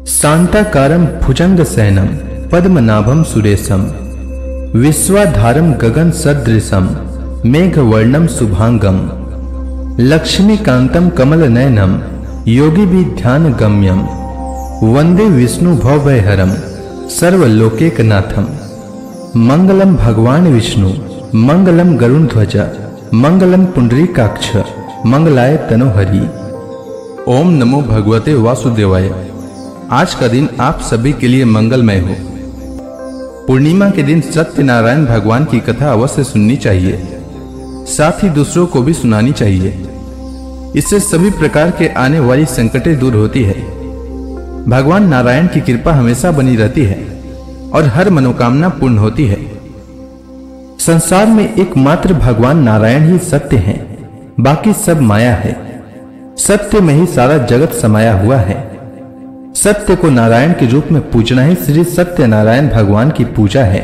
शांताकारं भुजंगशयनं पद्मनाभं सुरेशं विश्वाधारं गगन सदृशं मेघवर्णं शुभांगं लक्ष्मीकान्तं कमलनयनं योगिभिर्ध्यानगम्यं वंदे विष्णु भवभयहरं सर्वलोकैकनाथं। मंगलम भगवान विष्णु मंगलम गरुड़ध्वज मंगलम पुंडरीकाक्ष मंगलाय तनोहरि। ओम नमो भगवते वासुदेवाय। आज का दिन आप सभी के लिए मंगलमय हो। पूर्णिमा के दिन सत्यनारायण भगवान की कथा अवश्य सुननी चाहिए, साथ ही दूसरों को भी सुनानी चाहिए। इससे सभी प्रकार के आने वाली संकटें दूर होती है। भगवान नारायण की कृपा हमेशा बनी रहती है और हर मनोकामना पूर्ण होती है। संसार में एकमात्र भगवान नारायण ही सत्य हैं, बाकी सब माया है। सत्य में ही सारा जगत समाया हुआ है। सत्य को नारायण के रूप में पूजना ही श्री सत्यनारायण भगवान की पूजा है।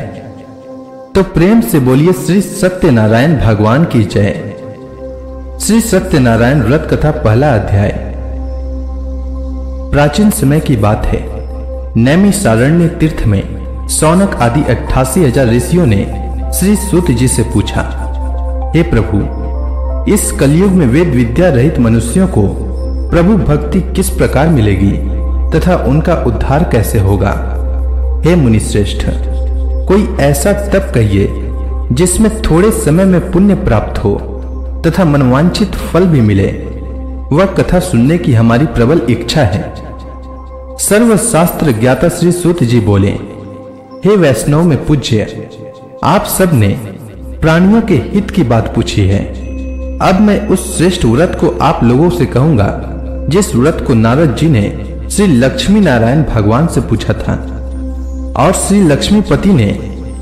तो प्रेम से बोलिए श्री सत्यनारायण भगवान की जय। श्री सत्यनारायण व्रत कथा पहला अध्याय। प्राचीन समय की बात है। नैमिषारण्य तीर्थ में शौनक आदि 88,000 ऋषियों ने श्री सूत जी से पूछा, हे प्रभु, इस कलयुग में वेद विद्या रहित मनुष्यों को प्रभु भक्ति किस प्रकार मिलेगी तथा उनका उद्धार कैसे होगा। हे मुनिश्रेष्ठ, कोई ऐसा तप कहिए जिसमें थोड़े समय में पुण्य प्राप्त हो तथा मनवांछित फल भी मिले। वह कथा सुनने की हमारी प्रबल इच्छा है। सर्वशास्त्र ज्ञाता श्री सूत जी बोले, हे वैष्णव में पूज्य, आप सब ने प्राणियों के हित की बात पूछी है। अब मैं उस श्रेष्ठ व्रत को आप लोगों से कहूंगा जिस व्रत को नारद जी ने श्री लक्ष्मी नारायण भगवान से पूछा था और श्री लक्ष्मीपति ने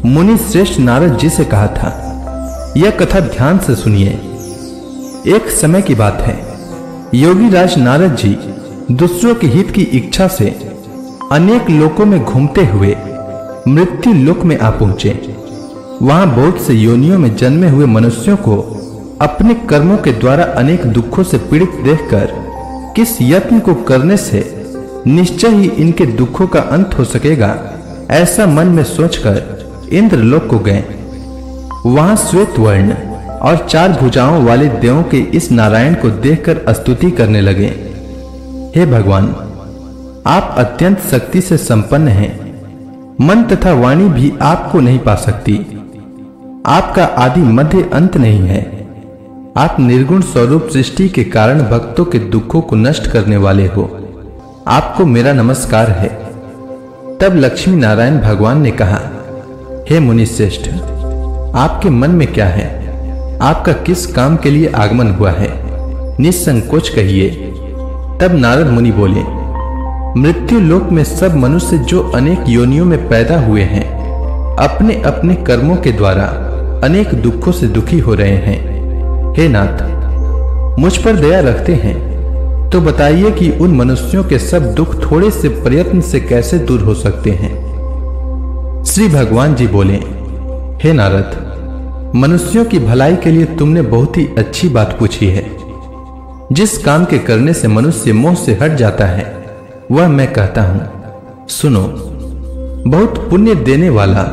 मुनि श्रेष्ठ नारद जी से कहा था। यह कथा ध्यान से सुनिए। एक समय की बात है। योगी राज नारद जी दूसरों के हित की इच्छा से अनेक लोकों में घूमते हुए मृत्यु लोक में आ पहुंचे। वहां बहुत से योनियों में जन्मे हुए मनुष्यों को अपने कर्मों के द्वारा अनेक दुखों से पीड़ित देखकर किस यत्न को करने से निश्चय ही इनके दुखों का अंत हो सकेगा, ऐसा मन में सोचकर इंद्रलोक को गए। वहां श्वेत वर्ण और 4 भुजाओं वाले देवों के इस नारायण को देखकर स्तुति करने लगे। हे भगवान, आप अत्यंत शक्ति से संपन्न हैं। मन तथा वाणी भी आपको नहीं पा सकती। आपका आदि मध्य अंत नहीं है। आप निर्गुण स्वरूप सृष्टि के कारण भक्तों के दुखों को नष्ट करने वाले हो। आपको मेरा नमस्कार है। तब लक्ष्मी नारायण भगवान ने कहा, हे मुनिश्रेष्ठ, आपके मन में क्या है? आपका किस काम के लिए आगमन हुआ है? निसंकोच कहिए। तब नारद मुनि बोले, मृत्यु लोक में सब मनुष्य जो अनेक योनियों में पैदा हुए हैं, अपने अपने कर्मों के द्वारा अनेक दुखों से दुखी हो रहे हैं। हे नाथ, मुझ पर दया रखते हैं तो बताइए कि उन मनुष्यों के सब दुख थोड़े से प्रयत्न से कैसे दूर हो सकते हैं। श्री भगवान जी बोले, हे नारद, मनुष्यों की भलाई के लिए तुमने बहुत ही अच्छी बात पूछी है। जिस काम के करने से मनुष्य मोह से हट जाता है वह मैं कहता हूं, सुनो। बहुत पुण्य देने वाला,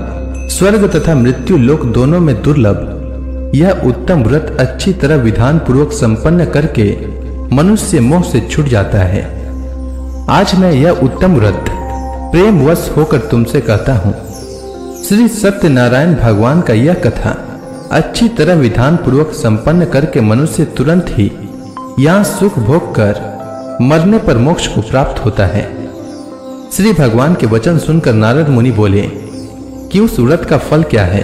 स्वर्ग तथा मृत्यु लोक दोनों में दुर्लभ यह उत्तम व्रत अच्छी तरह विधान पूर्वक संपन्न करके मनुष्य मोह से छूट जाता है। आज मैं यह उत्तम व्रत प्रेमवश होकर तुमसे कहता हूं। श्री सत्यनारायण भगवान का यह कथा अच्छी तरह विधान पूर्वक संपन्न करके मनुष्य तुरंत ही यहां सुख भोग कर मरने पर मोक्ष को प्राप्त होता है। श्री भगवान के वचन सुनकर नारद मुनि बोले कि उस व्रत का फल क्या है,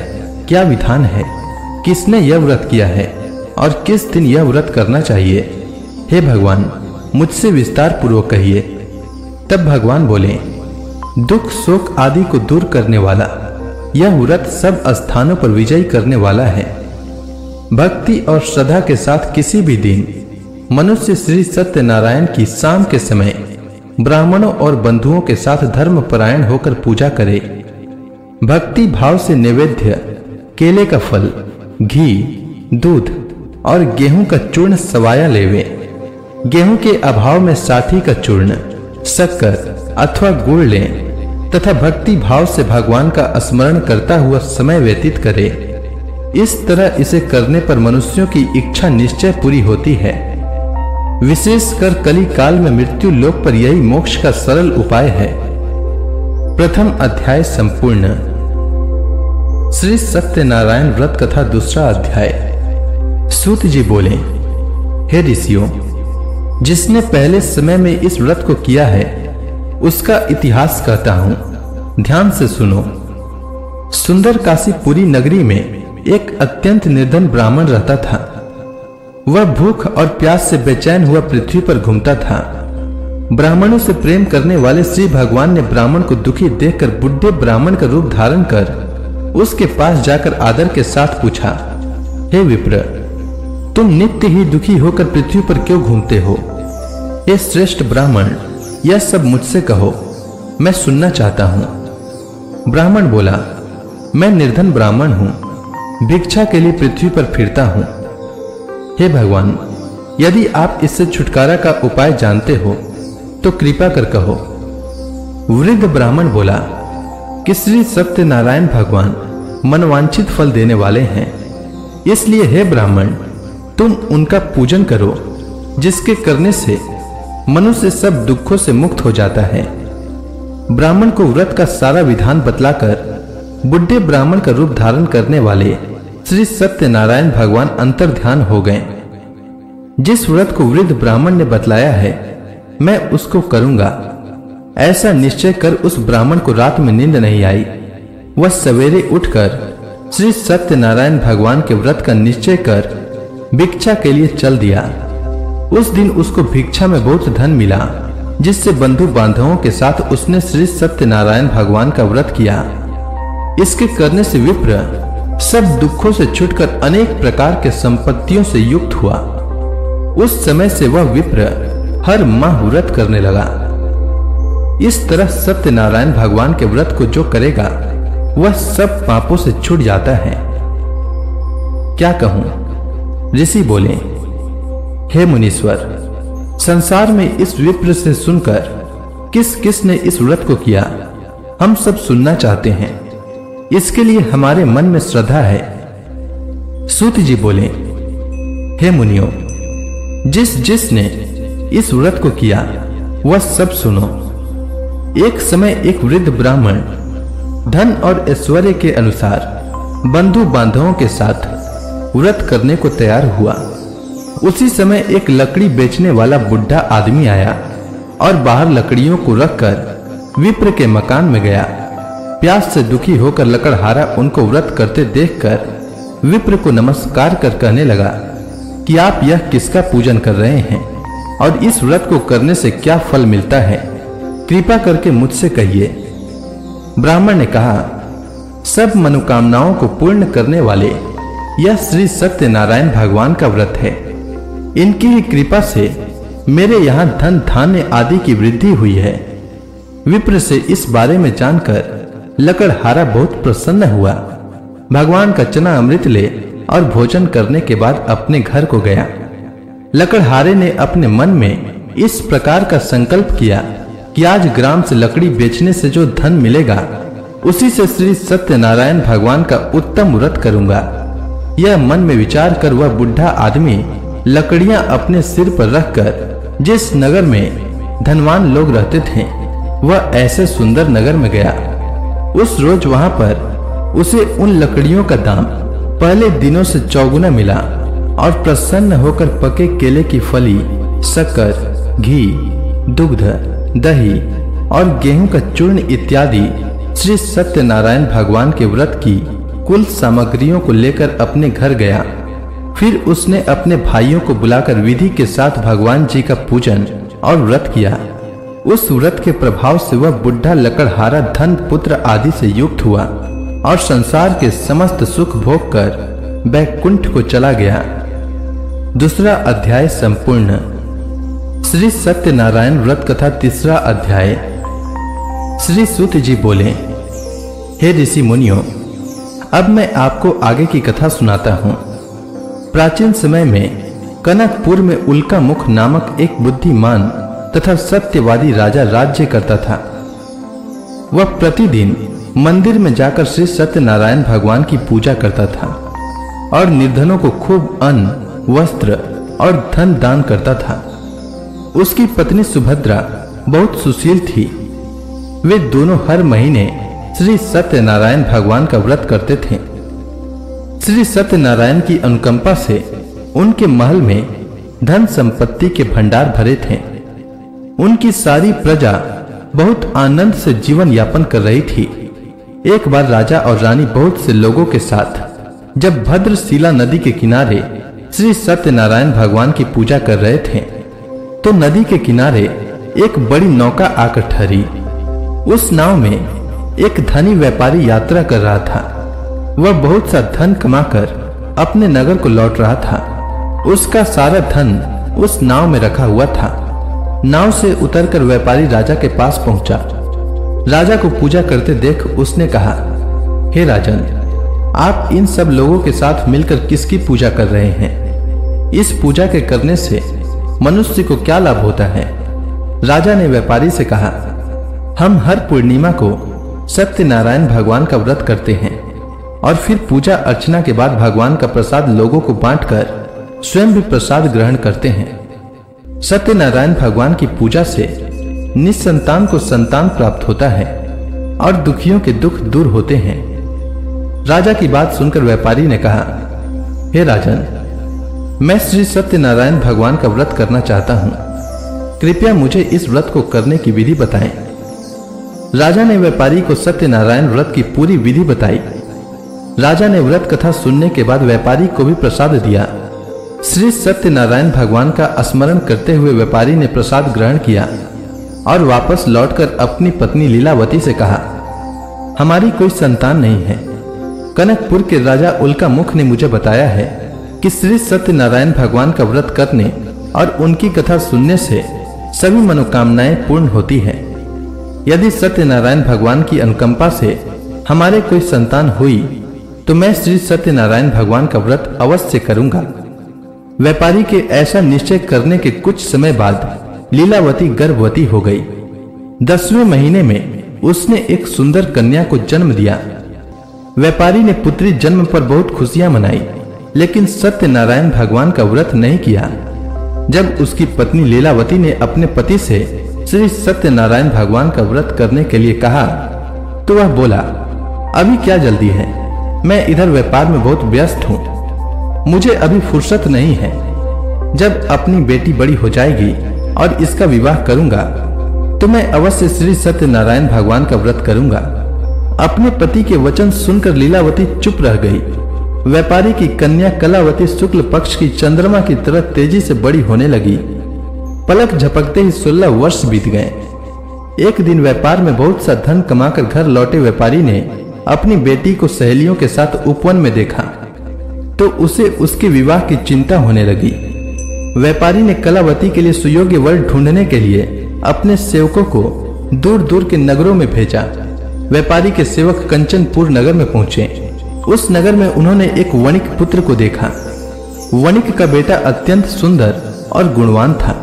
क्या विधान है, किसने यह व्रत किया है और किस दिन यह व्रत करना चाहिए। हे भगवान, मुझसे विस्तार पूर्वक कहिए। तब भगवान बोले, दुख शोक आदि को दूर करने वाला यह व्रत सब स्थानों पर विजयी करने वाला है। भक्ति और श्रद्धा के साथ किसी भी दिन मनुष्य श्री सत्यनारायण की शाम के समय ब्राह्मणों और बंधुओं के साथ धर्मपरायण होकर पूजा करे। भक्ति भाव से नैवेद्य केले का फल, घी, दूध और गेहूं का चूर्ण सवाया लेवे। गेहूं के अभाव में साठी का चूर्ण, शक्कर अथवा गुड़ लें तथा भक्ति भाव से भगवान का स्मरण करता हुआ समय व्यतीत करें। इस तरह इसे करने पर मनुष्यों की इच्छा निश्चय पूरी होती है। विशेषकर कली काल में मृत्यु लोक पर यही मोक्ष का सरल उपाय है। प्रथम अध्याय संपूर्ण। श्री सत्यनारायण व्रत कथा दूसरा अध्याय। सूत जी बोले, हे ऋषियों, जिसने पहले समय में इस व्रत को किया है उसका इतिहास कहता हूं, ध्यान से सुनो। सुंदर काशीपुरी नगरी में एक अत्यंत निर्धन ब्राह्मण रहता था। वह भूख और प्यास से बेचैन हुआ पृथ्वी पर घूमता था। ब्राह्मणों से प्रेम करने वाले श्री भगवान ने ब्राह्मण को दुखी देखकर बुढ़े ब्राह्मण का रूप धारण कर उसके पास जाकर आदर के साथ पूछा, हे विप्र, तुम नित्य ही दुखी होकर पृथ्वी पर क्यों घूमते हो? हे श्रेष्ठ ब्राह्मण, यह सब मुझसे कहो, मैं सुनना चाहता हूं। ब्राह्मण बोला, मैं निर्धन ब्राह्मण हूं, भिक्षा के लिए पृथ्वी पर फिरता हूं। हे भगवान, यदि आप इससे छुटकारा का उपाय जानते हो तो कृपा कर कहो। वृद्ध ब्राह्मण बोला कि श्री सत्यनारायण भगवान मनवांछित फल देने वाले हैं, इसलिए हे ब्राह्मण, तुम उनका पूजन करो, जिसके करने से मनुष्य सब दुखों से मुक्त हो जाता है। ब्राह्मण को व्रत का सारा विधान बतलाकर बुढ़े ब्राह्मण का रूप धारण करने वाले श्री सत्यनारायण भगवान अंतर ध्यान हो गए। जिस व्रत को वृद्ध ब्राह्मण ने बतलाया है मैं उसको करूंगा, ऐसा निश्चय कर उस ब्राह्मण को रात में नींद नहीं आई। वह सवेरे उठकर श्री सत्यनारायण भगवान के व्रत का निश्चय कर भिक्षा के लिए चल दिया। उस दिन उसको भिक्षा में बहुत धन मिला, जिससे बंधु बांधवों के साथ उसने श्री सत्यनारायण भगवान का व्रत किया। इसके करने से विप्र सब दुखों से छूटकर अनेक प्रकार के संपत्तियों से युक्त हुआ। उस समय से वह विप्र हर माह व्रत करने लगा। इस तरह सत्यनारायण भगवान के व्रत को जो करेगा वह सब पापों से छूट जाता है। क्या कहूं? ऋषि बोले, हे मुनीश्वर, संसार में इस विप्र से सुनकर किस किस ने इस व्रत को किया हम सब सुनना चाहते हैं। इसके लिए हमारे मन में श्रद्धा है। सूत जी बोले, हे मुनियों, जिस जिसने इस व्रत को किया वह सब सुनो। एक समय एक वृद्ध ब्राह्मण धन और ऐश्वर्य के अनुसार बंधु बांधवों के साथ व्रत करने को तैयार हुआ। उसी समय एक लकड़ी बेचने वाला बुढ़ा आदमी आया और बाहर लकड़ियों को रखकर विप्र के मकान में गया। प्यास से दुखी होकर लकड़हारा उनको व्रत करते देखकर विप्र को नमस्कार कर कहने लगा कि आप यह किसका पूजन कर रहे हैं और इस व्रत को करने से क्या फल मिलता है, कृपा करके मुझसे कहिए। ब्राह्मण ने कहा, सब मनोकामनाओं को पूर्ण करने वाले यह श्री सत्यनारायण भगवान का व्रत है। इनकी ही कृपा से मेरे यहाँ धन धान्य आदि की वृद्धि हुई है। विप्र से इस बारे में जानकर लकड़हारा बहुत प्रसन्न हुआ। भगवान का चना अमृत ले और भोजन करने के बाद अपने घर को गया। लकड़हारे ने अपने मन में इस प्रकार का संकल्प किया कि आज ग्राम से लकड़ी बेचने से जो धन मिलेगा उसी से श्री सत्यनारायण भगवान का उत्तम व्रत करूंगा। यह मन में विचार कर वह बुढ़ा आदमी लकड़ियां अपने सिर पर रखकर जिस नगर में धनवान लोग रहते थे वह ऐसे सुंदर नगर में गया। उस रोज वहां पर उसे उन लकड़ियों का दाम पहले दिनों से चौगुना मिला और प्रसन्न होकर पके केले की फली, शक्कर, घी, दुग्ध, दही और गेहूं का चूर्ण इत्यादि श्री सत्यनारायण भगवान के व्रत की कुल सामग्रियों को लेकर अपने घर गया। फिर उसने अपने भाइयों को बुलाकर विधि के साथ भगवान जी का पूजन और व्रत किया। उस व्रत के प्रभाव से वह बुढ़ा लकड़हारा धन पुत्र आदि से युक्त हुआ और संसार के समस्त सुख भोग कर बैकुंठ को चला गया। दूसरा अध्याय संपूर्ण। श्री सत्यनारायण व्रत कथा तीसरा अध्याय। श्री सूत जी बोले, हे ऋषि मुनियों, अब मैं आपको आगे की कथा सुनाता हूँ। प्राचीन समय में कनकपुर में उल्का मुख नामक एक बुद्धिमान तथा सत्यवादी राजा राज्य करता था। वह प्रतिदिन मंदिर में जाकर श्री सत्यनारायण भगवान की पूजा करता था और निर्धनों को खूब अन्न, वस्त्र और धन दान करता था। उसकी पत्नी सुभद्रा बहुत सुशील थी। वे दोनों हर महीने श्री सत्यनारायण भगवान का व्रत करते थे। श्री सत्यनारायण की अनुकंपा से उनके महल में धन संपत्ति के भंडार भरे थे। उनकी सारी प्रजा बहुत आनंद से जीवन यापन कर रही थी। एक बार राजा और रानी बहुत से लोगों के साथ जब भद्रशिला नदी के किनारे श्री सत्यनारायण भगवान की पूजा कर रहे थे तो नदी के किनारे एक बड़ी नौका आकर ठहरी। उस नाव में एक धनी व्यापारी यात्रा कर रहा था। वह बहुत सा धन कमाकर अपने नगर को लौट रहा था। उसका सारा धन उस नाव में रखा हुआ था। नाव से उतरकर व्यापारी राजा के पास पहुंचा। राजा को पूजा करते देख उसने कहा, हे राजन, आप इन सब लोगों के साथ मिलकर किसकी पूजा कर रहे हैं? इस पूजा के करने से मनुष्य को क्या लाभ होता है? राजा ने व्यापारी से कहा, हम हर पूर्णिमा को सत्यनारायण भगवान का व्रत करते हैं और फिर पूजा अर्चना के बाद भगवान का प्रसाद लोगों को बांटकर स्वयं भी प्रसाद ग्रहण करते हैं। सत्यनारायण भगवान की पूजा से निसंतान को संतान प्राप्त होता है और दुखियों के दुख दूर होते हैं। राजा की बात सुनकर व्यापारी ने कहा, हे राजन, मैं श्री सत्यनारायण भगवान का व्रत करना चाहता हूं। कृपया मुझे इस व्रत को करने की विधि बताएं। राजा ने व्यापारी को सत्यनारायण व्रत की पूरी विधि बताई। राजा ने व्रत कथा सुनने के बाद व्यापारी को भी प्रसाद दिया। श्री सत्यनारायण भगवान का स्मरण करते हुए व्यापारी ने प्रसाद ग्रहण किया और वापस लौटकर अपनी पत्नी लीलावती से कहा, हमारी कोई संतान नहीं है। कनकपुर के राजा उल्का मुख ने मुझे बताया है कि श्री सत्यनारायण भगवान का व्रत करने और उनकी कथा सुनने से सभी मनोकामनाएं पूर्ण होती हैं। यदि सत्यनारायण भगवान की अनुकंपा से हमारे कोई संतान हुई तो मैं श्री सत्यनारायण भगवान का व्रत अवश्य करूंगा। व्यापारी के ऐसा निश्चय करने के कुछ समय बाद लीलावती गर्भवती हो गई। 10वें महीने में उसने एक सुंदर कन्या को जन्म दिया। व्यापारी ने पुत्री जन्म पर बहुत खुशियां मनाई, लेकिन सत्यनारायण भगवान का व्रत नहीं किया। जब उसकी पत्नी लीलावती ने अपने पति से श्री सत्यनारायण भगवान का व्रत करने के लिए कहा तो वह बोला, अभी क्या जल्दी है, मैं इधर व्यापार में बहुत व्यस्त हूँ, मुझे अभी फुर्सत नहीं है। जब अपनी बेटी बड़ी हो जाएगी और इसका विवाह करूंगा तो मैं अवश्य श्री सत्यनारायण भगवान का व्रत करूंगा। अपने पति के वचन सुनकर लीलावती चुप रह गई। व्यापारी की कन्या कलावती शुक्ल पक्ष की चंद्रमा की तरह तेजी से बड़ी होने लगी। पलक झपकते ही 16 वर्ष बीत गए। एक दिन व्यापार में बहुत सा धन कमाकर घर लौटे व्यापारी ने अपनी बेटी को सहेलियों के साथ उपवन में देखा तो उसे उसके विवाह की चिंता होने लगी। व्यापारी ने कलावती के लिए सुयोग्य वर ढूंढने के लिए अपने सेवकों को दूर दूर के नगरों में भेजा। व्यापारी के सेवक कंचनपुर नगर में पहुंचे। उस नगर में उन्होंने एक वणिक पुत्र को देखा। वणिक का बेटा अत्यंत सुंदर और गुणवान था।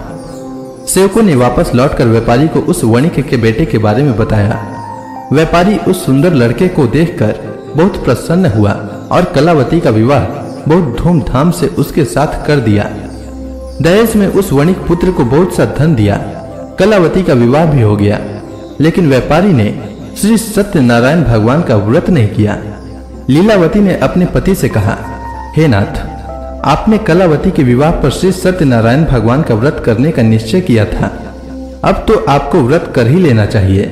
सेवकों ने वापस लौटकर व्यापारी को उस वणिक के बेटे के बारे में बताया। व्यापारी उस सुंदर लड़के को देखकर बहुत प्रसन्न हुआ और कलावती का विवाह बहुत धूमधाम से उसके साथ कर दिया। दहेज में उस वणिक पुत्र को बहुत सा धन दिया। कलावती का विवाह भी हो गया, लेकिन व्यापारी ने श्री सत्यनारायण भगवान का व्रत नहीं किया। लीलावती ने अपने पति से कहा, हे नाथ, आपने कलावती के विवाह पर श्री सत्यनारायण भगवान का व्रत करने का निश्चय किया था, अब तो आपको व्रत कर ही लेना चाहिए।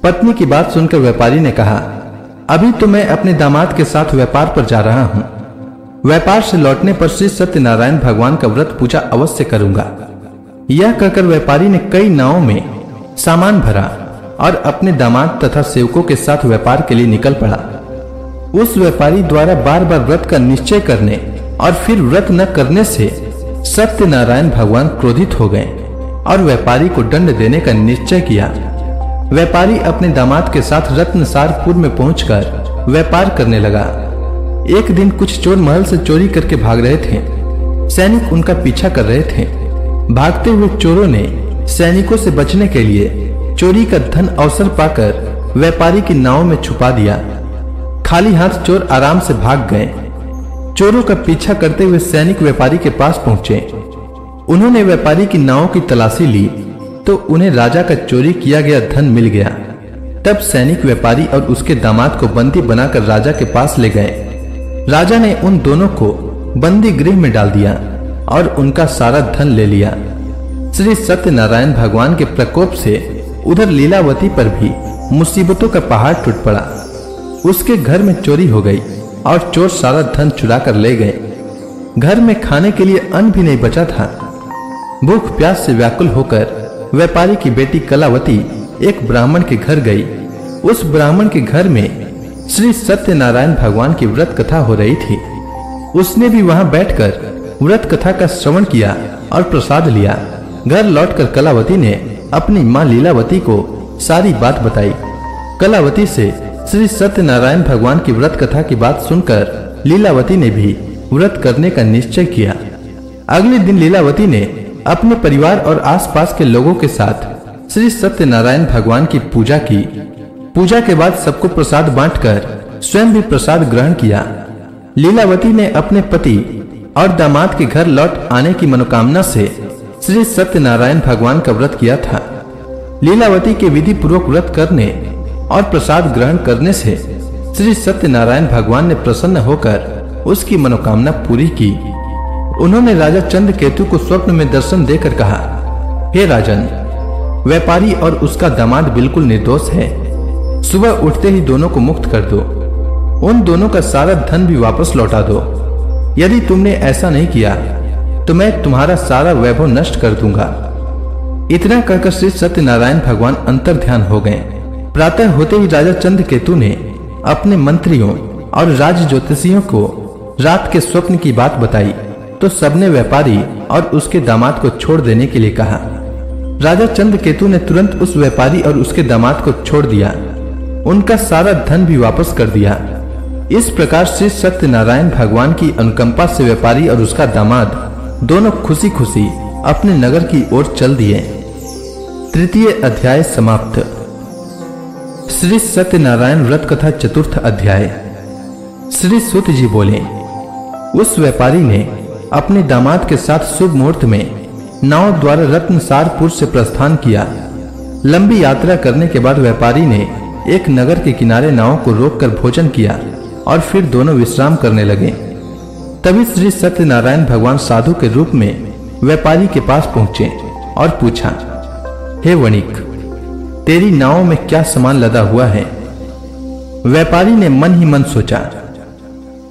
पत्नी की बात सुनकर व्यापारी ने कहा, अभी तो मैं अपने दामाद के साथ व्यापार पर जा रहा हूँ। व्यापार से लौटने पर श्री सत्यनारायण भगवान का व्रत पूजा अवश्य करूंगा। यह कहकर व्यापारी ने कई नावों में सामान भरा और अपने दामाद तथा सेवकों के साथ व्यापार के लिए निकल पड़ा। उस व्यापारी द्वारा बार बार व्रत का निश्चय करने और फिर व्रत न करने से सत्यनारायण भगवान क्रोधित हो गए और व्यापारी को दंड देने का निश्चय किया। व्यापारी अपने दामाद के साथ रत्नसारपुर में पहुंचकर व्यापार करने लगा। एक दिन कुछ चोर महल से चोरी करके भाग रहे थे। सैनिक उनका पीछा कर रहे थे। भागते हुए चोरों ने सैनिकों से बचने के लिए चोरी का धन अवसर पाकर व्यापारी की नाव में छुपा दिया। खाली हाथ चोर आराम से भाग गए। चोरों का पीछा करते हुए सैनिक व्यापारी के पास पहुंचे। उन्होंने व्यापारी की नाव की तलाशी ली तो उन्हें राजा का चोरी किया गया धन मिल गया। तब सैनिक व्यापारी और उसके दामाद को बंदी बनाकर राजा के पास ले गए। राजा ने उन दोनों को बंदी गृह में डाल दिया और उनका सारा धन ले लिया। श्री सत्यनारायण भगवान के प्रकोप से उधर लीलावती पर भी मुसीबतों का पहाड़ टूट पड़ा। उसके घर में चोरी हो गई और चोर सारा धन चुरा कर ले गए। घर में खाने के लिए अन्न भी नहीं बचा था। भूख प्यास से व्याकुल होकर व्यापारी की बेटी कलावती एक ब्राह्मण के घर गई। उस ब्राह्मण के घर में श्री सत्यनारायण भगवान की व्रत कथा हो रही थी। उसने भी वहां बैठकर व्रत कथा का श्रवण किया और प्रसाद लिया। घर लौटकर कलावती ने अपनी मां लीलावती को सारी बात बताई। कलावती से श्री सत्यनारायण भगवान की व्रत कथा की बात सुनकर लीलावती ने भी व्रत करने का निश्चय किया। अगले दिन लीलावती ने अपने परिवार और आसपास के लोगों के साथ श्री सत्यनारायण भगवान की पूजा की। पूजा के बाद सबको प्रसाद बांटकर स्वयं भी प्रसाद ग्रहण किया। लीलावती ने अपने पति और दामाद के घर लौट आने की मनोकामना से श्री सत्यनारायण भगवान का व्रत किया था। लीलावती के विधि पूर्वक व्रत करने और प्रसाद ग्रहण करने से श्री सत्यनारायण भगवान ने प्रसन्न होकर उसकी मनोकामना पूरी की। उन्होंने राजा चंद्रकेतु को स्वप्न में दर्शन देकर कहा, हे राजन, व्यापारी और उसका दामाद बिल्कुल निर्दोष है। सुबह उठते ही दोनों को मुक्त कर दो। उन दोनों का सारा धन भी वापस लौटा दो। यदि तुमने ऐसा नहीं किया तो मैं तुम्हारा सारा वैभव नष्ट कर दूंगा। इतना कहकर श्री सत्यनारायण भगवान अंतर ध्यान हो गए। प्रातः होते ही राजा चंद्रकेतु ने अपने मंत्रियों और राज ज्योतिषियों को रात के स्वप्न की बात बताई तो सबने व्यापारी और उसके दामाद को छोड़ देने के लिए कहा। राजा चंद्रकेतु ने तुरंत उस व्यापारी और उसके दामाद को छोड़ दिया। उनका सारा धन भी वापस कर दिया। इस प्रकार श्री सत्यनारायण भगवान की अनुकंपा से व्यापारी और उसका दामाद दोनों खुशी खुशी अपने नगर की ओर चल दिए। तृतीय अध्याय समाप्त। श्री सत्यनारायण व्रत कथा चतुर्थ अध्याय। श्री सूत जी बोले, उस व्यापारी ने अपने दामाद के साथ शुभ मुहूर्त में नाव द्वारा रत्नसारपुर से प्रस्थान किया। लंबी यात्रा करने के बाद व्यापारी ने एक नगर के किनारे नाव को रोककर भोजन किया और फिर दोनों विश्राम करने लगे। तभी श्री सत्यनारायण भगवान साधु के रूप में व्यापारी के पास पहुंचे और पूछा, हे वणिक, तेरी नाव में क्या सामान लदा हुआ है? व्यापारी ने मन ही मन सोचा,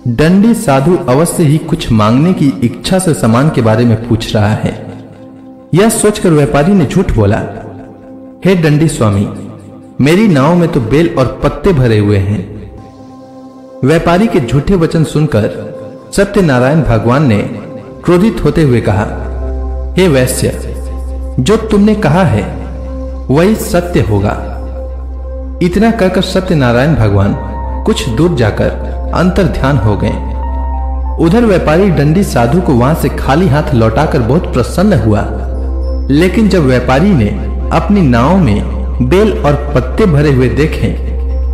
दंडी साधु अवश्य ही कुछ मांगने की इच्छा से सामान के बारे में पूछ रहा है। यह सोचकर व्यापारी ने झूठ बोला, हे दंडी स्वामी, मेरी नाव में तो बेल और पत्ते भरे हुए हैं। व्यापारी के झूठे वचन सुनकर सत्यनारायण भगवान ने क्रोधित होते हुए कहा, हे वैश्य, जो तुमने कहा है वही सत्य होगा। इतना कहकर सत्यनारायण भगवान कुछ दूर जाकर अंतर ध्यान हो गए। उधर व्यापारी दंडी साधु को वहां से खाली हाथ लौटाकर बहुत प्रसन्न हुआ। लेकिन जब व्यापारी ने अपनी नाव में बेल और पत्ते भरे हुए देखे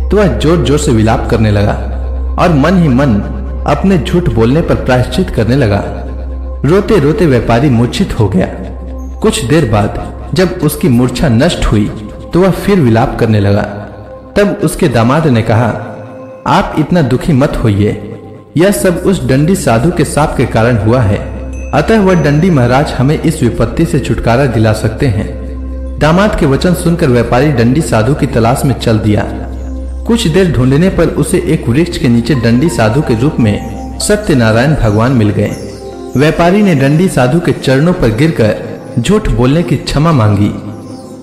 तो वह जोर जोर से विलाप करने लगा और मन ही मन अपने झूठ बोलने पर प्रायश्चित करने लगा। रोते रोते व्यापारी मूर्छित हो गया। कुछ देर बाद जब उसकी मूर्छा नष्ट हुई तो वह फिर विलाप करने लगा। तब उसके दामाद ने कहा, आप इतना दुखी मत होइए, यह सब उस दंडी साधु के शाप के कारण हुआ है। अतः वह दंडी महाराज हमें इस विपत्ति से छुटकारा दिला सकते हैं। दामाद के वचन सुनकर व्यापारी दंडी साधु की तलाश में चल दिया। कुछ देर ढूंढने पर उसे एक वृक्ष के नीचे दंडी साधु के रूप में सत्यनारायण भगवान मिल गए। व्यापारी ने दंडी साधु के चरणों पर गिरकर झूठ बोलने की क्षमा मांगी।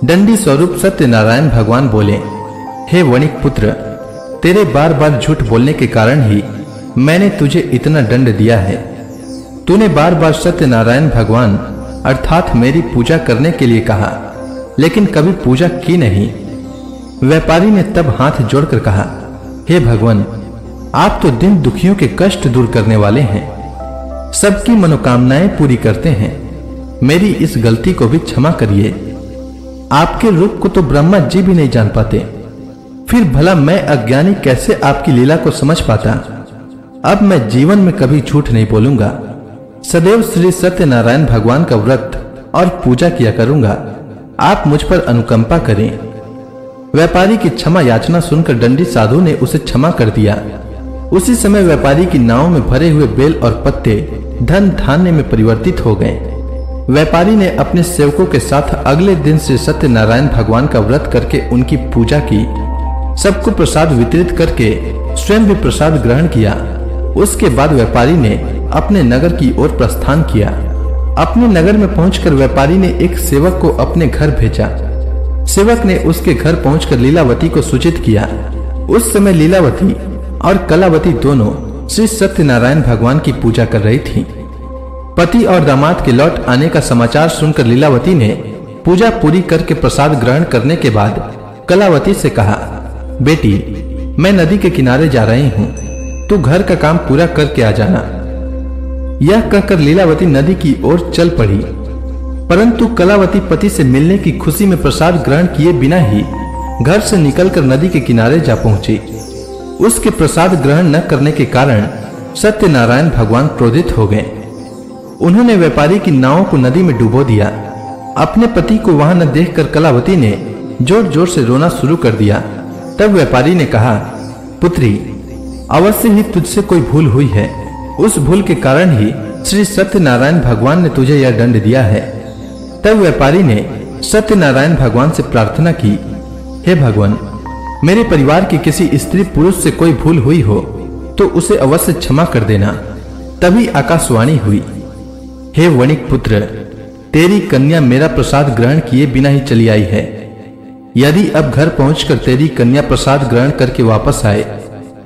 दंडी स्वरूप सत्यनारायण भगवान बोले, हे वणिक पुत्र, तेरे बार बार झूठ बोलने के कारण ही मैंने तुझे इतना दंड दिया है। तूने बार बार सत्यनारायण भगवान अर्थात मेरी पूजा करने के लिए कहा, लेकिन कभी पूजा की नहीं। व्यापारी ने तब हाथ जोड़कर कहा, हे भगवान, आप तो दिन दुखियों के कष्ट दूर करने वाले हैं, सबकी मनोकामनाएं पूरी करते हैं। मेरी इस गलती को भी क्षमा करिए। आपके रूप को तो ब्रह्मा जी भी नहीं जान पाते, फिर भला मैं अज्ञानी कैसे आपकी लीला को समझ पाता। अब मैं जीवन में कभी झूठ नहीं बोलूंगा, सदैव श्री सत्यनारायण भगवान का व्रत और पूजा किया करूंगा। आप मुझ पर अनुकंपा करें। व्यापारी की क्षमा याचना सुनकर दंडी साधु ने उसे क्षमा कर दिया। उसी समय व्यापारी की नाव में भरे हुए बेल और पत्ते धन धान्य में परिवर्तित हो गए। व्यापारी ने अपने सेवकों के साथ अगले दिन श्री सत्यनारायण भगवान का व्रत करके उनकी पूजा की। सबको प्रसाद वितरित करके स्वयं भी प्रसाद ग्रहण किया। उसके बाद व्यापारी ने अपने नगर की ओर प्रस्थान किया। अपने नगर में पहुंचकर व्यापारी ने एक सेवक को अपने घर भेजा। सेवक ने उसके घर पहुंचकर लीलावती को सूचित किया। उस समय लीलावती और कलावती दोनों श्री सत्यनारायण भगवान की पूजा कर रही थीं। पति और दामाद के लौट आने का समाचार सुनकर लीलावती ने पूजा पूरी करके प्रसाद ग्रहण करने के बाद कलावती से कहा, बेटी मैं नदी के किनारे जा रही हूँ, तू घर का काम पूरा करके आ जाना। यह कहकर लीलावती नदी की ओर चल पड़ी, परंतु कलावती पति से मिलने की खुशी में प्रसाद ग्रहण किए बिना ही घर से निकलकर नदी के किनारे जा पहुंची। उसके प्रसाद ग्रहण न करने के कारण सत्यनारायण भगवान क्रोधित हो गए। उन्होंने व्यापारी की नाव को नदी में डुबो दिया। अपने पति को वहां न देखकर कलावती ने जोर जोर से रोना शुरू कर दिया। तब व्यापारी ने कहा, पुत्री अवश्य ही तुझसे कोई भूल हुई है। उस भूल के कारण ही श्री सत्यनारायण भगवान ने तुझे यह दंड दिया है। तब व्यापारी ने सत्यनारायण भगवान से प्रार्थना की, हे भगवान, मेरे परिवार की किसी स्त्री पुरुष से कोई भूल हुई हो तो उसे अवश्य क्षमा कर देना। तभी आकाशवाणी हुई, हे वणिक पुत्र, तेरी कन्या मेरा प्रसाद ग्रहण किए बिना ही चली आई है। यदि अब घर पहुंचकर तेरी कन्या प्रसाद ग्रहण करके वापस आए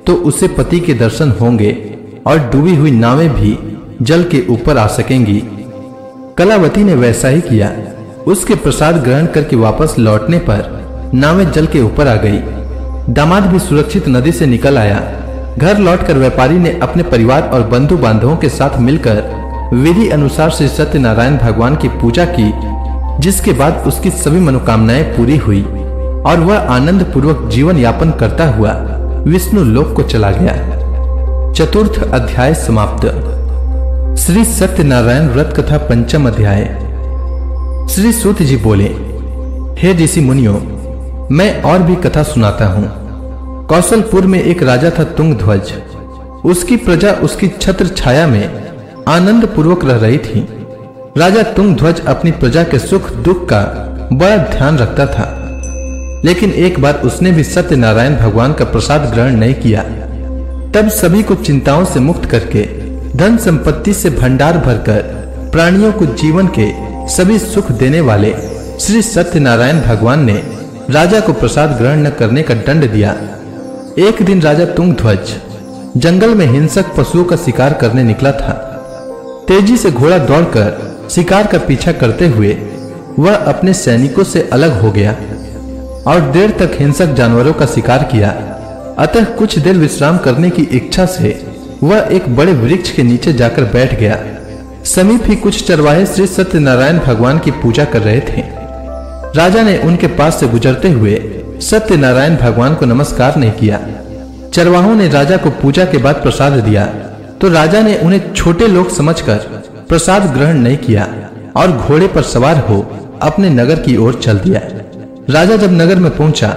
तो उसे पति के दर्शन होंगे और डूबी हुई नावें भी जल के ऊपर आ सकेंगी। कलावती ने वैसा ही किया। उसके प्रसाद ग्रहण करके वापस लौटने पर नावें जल के ऊपर आ गई। दामाद भी सुरक्षित नदी से निकल आया। घर लौटकर व्यापारी ने अपने परिवार और बंधु बांधवों के साथ मिलकर विधि अनुसार श्री सत्यनारायण भगवान की पूजा की, जिसके बाद उसकी सभी मनोकामनाएं पूरी हुई और वह आनंद पूर्वक जीवन यापन करता हुआ विष्णु लोक को चला गया। चतुर्थ अध्याय समाप्त। श्री सत्यनारायण व्रत कथा पंचम अध्याय। श्री सूत जी बोले, हे ऋषि मुनियों, मैं और भी कथा सुनाता हूँ। कौशलपुर में एक राजा था तुंगध्वज। उसकी प्रजा उसकी छत्र छाया में आनंद पूर्वक रह रही थी। राजा तुंगध्वज अपनी प्रजा के सुख दुख का बड़ा ध्यान रखता था, लेकिन एक बार उसने भी सत्यनारायण भगवान का प्रसाद ग्रहण नहीं किया। तब सभी को चिंताओं से मुक्त करके धन संपत्ति से भंडार भरकर प्राणियों को जीवन के सभी सुख देने वाले श्री सत्यनारायण भगवान ने राजा को प्रसाद ग्रहण न करने का दंड दिया। एक दिन राजा तुंगध्वज जंगल में हिंसक पशुओं का शिकार करने निकला था। तेजी से घोड़ा दौड़कर शिकार का पीछा करते हुए वह अपने सैनिकों से अलग हो गया और देर तक हिंसक जानवरों का शिकार किया। अतः कुछ देर विश्राम करने की इच्छा से वह एक बड़े वृक्ष के नीचे जाकर बैठ गया। समीप ही कुछ चरवाहे श्री सत्यनारायण भगवान की पूजा कर रहे थे। राजा ने उनके पास से गुजरते हुए सत्यनारायण भगवान को नमस्कार नहीं किया। चरवाहों ने राजा को पूजा के बाद प्रसाद दिया तो राजा ने उन्हें छोटे लोग समझकर प्रसाद ग्रहण नहीं किया और घोड़े पर सवार हो अपने नगर की ओर चल दिया। राजा जब नगर में पहुंचा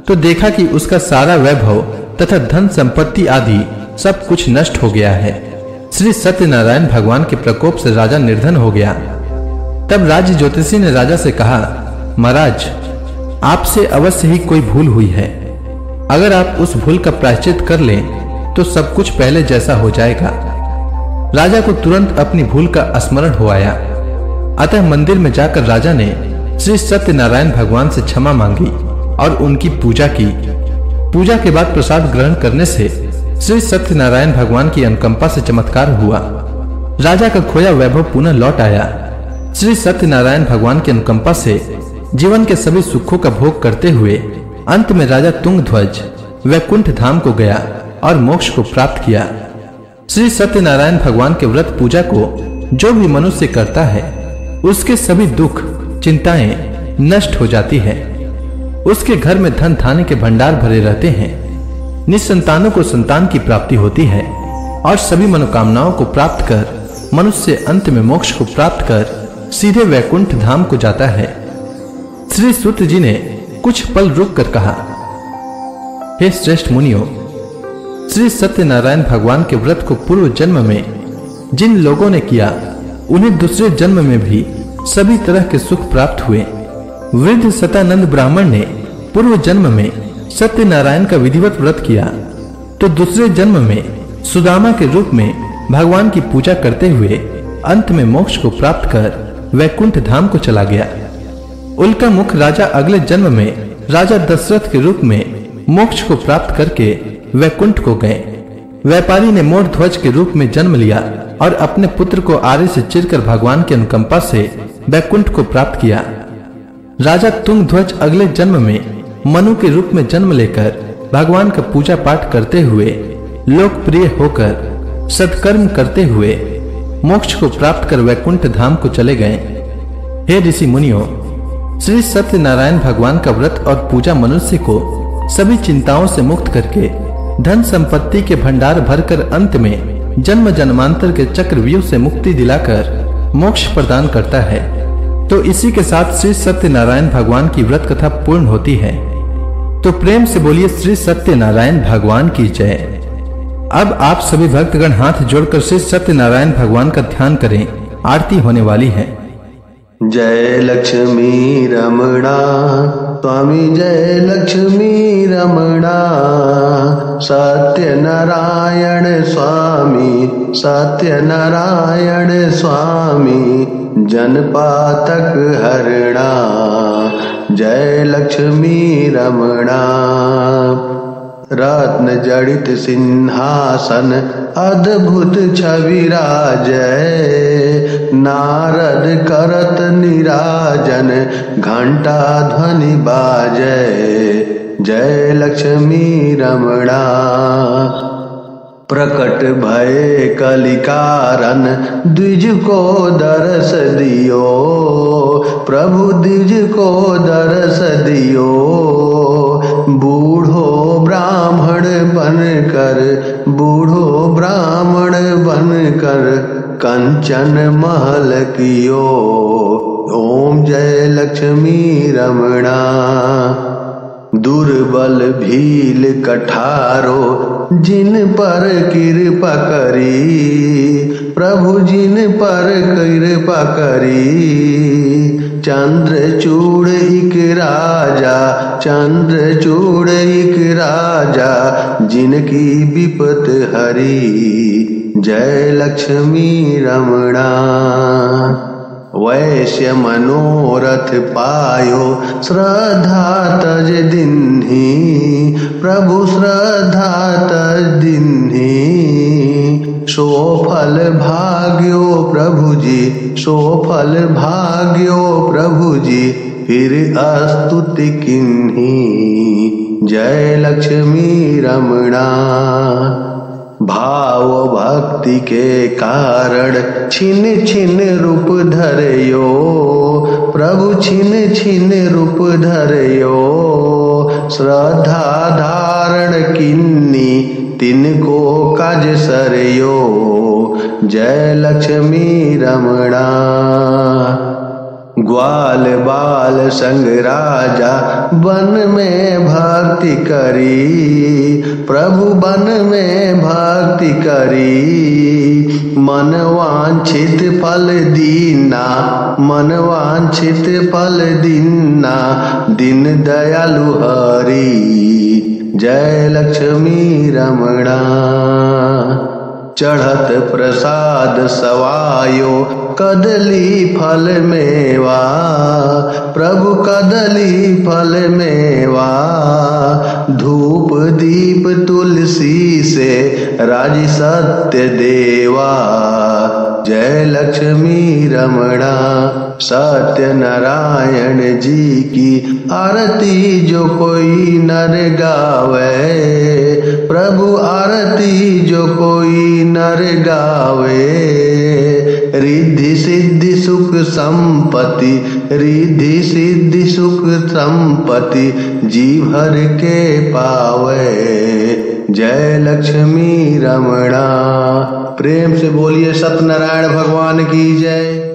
तो देखा कि उसका सारा वैभव तथा धन संपत्ति आदि सब कुछ नष्ट हो गया है। श्री सत्यनारायण भगवान के प्रकोप से राजा निर्धन हो गया। तब राज्य ज्योतिषी ने राजा से कहा, महाराज, आपसे अवश्य ही कोई भूल हुई है। अगर आप उस भूल का प्रायश्चित कर लें तो सब कुछ पहले जैसा हो जाएगा। राजा को तुरंत अपनी भूल का स्मरण हो आया। अतः मंदिर में जाकर राजा ने श्री सत्यनारायण भगवान से क्षमा मांगी और उनकी पूजा की। पूजा के बाद प्रसाद ग्रहण करने से श्री सत्यनारायण भगवान की अनुकंपा से चमत्कार हुआ। राजा का खोया वैभव पुनः लौट आया। श्री सत्यनारायण भगवान की अनुकंपा से जीवन के सभी सुखों का भोग करते हुए अंत में राजा तुंगध्वज वैकुंठ धाम को गया और मोक्ष को प्राप्त किया। श्री सत्यनारायण भगवान के व्रत पूजा को जो भी मनुष्य करता है उसके सभी दुख चिंताएं नष्ट हो जाती है। उसके घर में धन धान्य के भंडार भरे रहते हैं। निसंतानों को संतान की प्राप्ति होती है और सभी मनोकामनाओं को प्राप्त कर मनुष्य अंत में मोक्ष को प्राप्त कर सीधे वैकुंठ धाम को जाता है। श्री सूत जी ने कुछ पल रुक कर कहा, हे श्रेष्ठ मुनियों, श्री सत्यनारायण भगवान के व्रत को पूर्व जन्म में जिन लोगों ने किया उन्हें दूसरे जन्म में भी सभी तरह के सुख प्राप्त हुए। वृद्ध सतानंद ब्राह्मण ने पूर्व जन्म में सत्यनारायण का विधिवत व्रत किया तो दूसरे जन्म में सुदामा के रूप में भगवान की पूजा करते हुए अंत में मोक्ष को प्राप्त कर वैकुंठ धाम को चला गया। उल्का मुख राजा अगले जन्म में राजा दशरथ के रूप में मोक्ष को प्राप्त करके वैकुंठ को गए। व्यापारी ने मोर ध्वज के रूप में जन्म लिया और अपने पुत्र को आरे से चिरकर भगवान की अनुकंपा से वैकुंठ को प्राप्त किया। राजा तुंग ध्वज अगले जन्म में मनु के रूप में जन्म लेकर भगवान का पूजा पाठ करते हुए लोकप्रिय होकर सत्कर्म करते हुए मोक्ष को प्राप्त कर वैकुंठ धाम को चले गए। हे ऋषि मुनियों, श्री सत्यनारायण भगवान का व्रत और पूजा मनुष्य को सभी चिंताओं से मुक्त करके धन संपत्ति के भंडार भरकर अंत में जन्म जन्मांतर के चक्रव्यूह से मुक्ति दिलाकर मोक्ष प्रदान करता है। तो इसी के साथ श्री सत्यनारायण भगवान की व्रत कथा पूर्ण होती है। तो प्रेम से बोलिए श्री सत्यनारायण भगवान की जय। अब आप सभी भक्तगण हाथ जोड़कर श्री सत्यनारायण भगवान का ध्यान करें, आरती होने वाली है। जय लक्ष्मी रमणा स्वामी, जय लक्ष्मी रमणा, सत्यनारायण स्वामी, सत्यनारायण स्वामी, जनपातक हरणा, जय लक्ष्मी रमणा। रत्न जड़ित सिंहासन अद्भुत छवि राजय, नारद करत निराजन घंटा ध्वनि बाजय, जय लक्ष्मी रमणा। प्रकट भय कलिकारन द्विज को दरस दियो, प्रभु द्विज को दरस दियो, बूढ़ो ब्राह्मण बनकर, बूढ़ो ब्राह्मण बनकर कंचन महल कियो, ओम जय लक्ष्मी रमणा। दुर्बल भील कठारो जिन पर कृपा करी, प्रभु जिन पर कृपा करी, चंद्रचूड़ इक राजा, चंद्रचूड़ इक राजा, जिनकी विपत हरी, जय लक्ष्मी रमणा। वैश्य मनोरथ पायो श्रद्धा तज दिन्ही, प्रभु श्रद्धा तज दिन्ही, सो फल भाग्यो प्रभु जी, सो फल भाग्यो प्रभु जी, फिर स्तुति किन्ही, जय लक्ष्मी रमणा। भाव भक्ति के कारण छिन छिन रूप धरयो, प्रभु छिन छिन रूप धरयो, श्रद्धा धारण किन्नी तिनको काज सरयो, जय लक्ष्मी रमणा। ग्वाल बाल संग राजा वन में भक्ति करी, प्रभु वन में भक्ति करी, मन वांछित फल दीना, मन वांछित फल दीना, दिन दयालु हरि, जय लक्ष्मी रमणा। चढ़त प्रसाद सवायो कदली फल मेवा, प्रभु कदली फल मेवा, धूप दीप तुलसी से राजी सत्य देवा, जय लक्ष्मी रमणा। सत्य नारायण जी की आरती जो कोई नर गावे, प्रभु आरती जो कोई नर गावे, रिद्धि सिद्धि सुख संपत्ति, रिद्धि सिद्धि सुख संपत्ति जी भर के पावे। जय लक्ष्मी रमणा। प्रेम से बोलिए सत्यनारायण भगवान की जय।